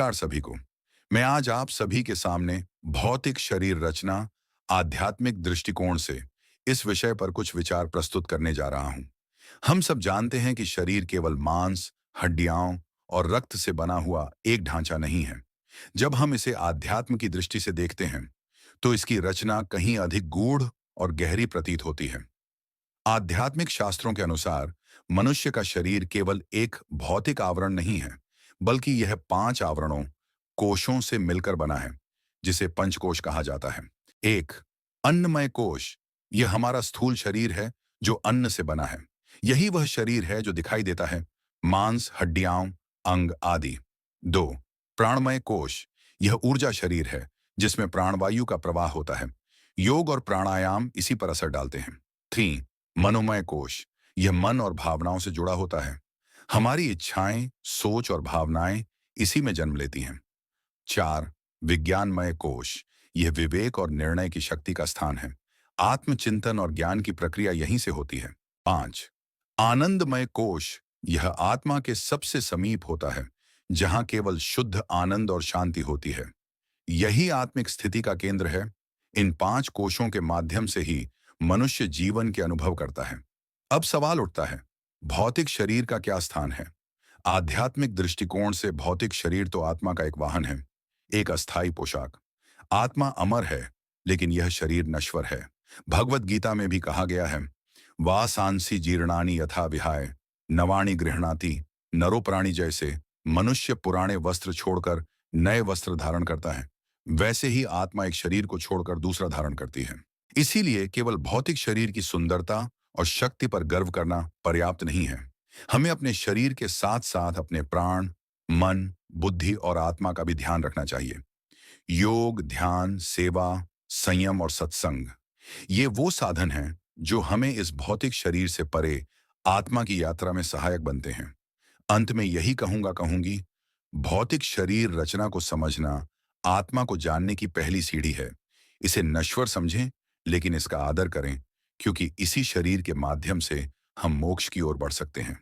नमस्कार सभी को। मैं आज आप सभी के सामने भौतिक शरीर रचना आध्यात्मिक दृष्टिकोण से इस विषय पर कुछ विचार प्रस्तुत करने जा रहा हूं। हम सब जानते हैं कि शरीर केवल मांस, हड्डियां और रक्त से बना हुआ एक ढांचा नहीं है। जब हम इसे आध्यात्म की दृष्टि से देखते हैं, तो इसकी रचना कहीं अधिक गूढ़ और गहरी प्रतीत होती है। आध्यात्मिक शास्त्रों के अनुसार मनुष्य का शरीर केवल एक भौतिक आवरण नहीं है, बल्कि यह 5 आवरणों, कोशों से मिलकर बना है, जिसे पंचकोश कहा जाता है। एक, अन्नमय कोश। यह हमारा स्थूल शरीर है, जो अन्न से बना है। यही वह शरीर है जो दिखाई देता है, मांस, हड्डियां, अंग आदि। 2, प्राणमय कोश। यह ऊर्जा शरीर है, जिसमें प्राणवायु का प्रवाह होता है। योग और प्राणायाम इसी पर असर डालते हैं। 3, मनोमय कोश। यह मन और भावनाओं से जुड़ा होता है। हमारी इच्छाएं, सोच और भावनाएं इसी में जन्म लेती हैं। 4, विज्ञानमय कोश। यह विवेक और निर्णय की शक्ति का स्थान है। आत्मचिंतन और ज्ञान की प्रक्रिया यहीं से होती है। 5, आनंदमय कोश। यह आत्मा के सबसे समीप होता है, जहां केवल शुद्ध आनंद और शांति होती है। यही आत्मिक स्थिति का केंद्र है। इन 5 कोशों के माध्यम से ही मनुष्य जीवन के अनुभव करता है। अब सवाल उठता है, भौतिक शरीर का क्या स्थान है? आध्यात्मिक दृष्टिकोण से भौतिक शरीर तो आत्मा का एक वाहन है, एक अस्थायी पोशाक। आत्मा अमर है, लेकिन यह शरीर नश्वर है। भगवत गीता में भी कहा गया है, वासांसी जीर्णानि यथा विहाय नवाणि गृह्णाति। नरो प्राणी जैसे मनुष्य पुराने वस्त्र छोड़कर नए वस्त्र धारण करता है, वैसे ही आत्मा एक शरीर को छोड़कर दूसरा धारण करती है। इसीलिए केवल भौतिक शरीर की सुंदरता और शक्ति पर गर्व करना पर्याप्त नहीं है। हमें अपने शरीर के साथ साथ अपने प्राण, मन, बुद्धि और आत्मा का भी ध्यान रखना चाहिए। योग, ध्यान, सेवा, संयम और सत्संग, ये वो साधन हैं जो हमें इस भौतिक शरीर से परे आत्मा की यात्रा में सहायक बनते हैं। अंत में यही कहूंगी, भौतिक शरीर रचना को समझना आत्मा को जानने की पहली सीढ़ी है। इसे नश्वर समझें, लेकिन इसका आदर करें, क्योंकि इसी शरीर के माध्यम से हम मोक्ष की ओर बढ़ सकते हैं।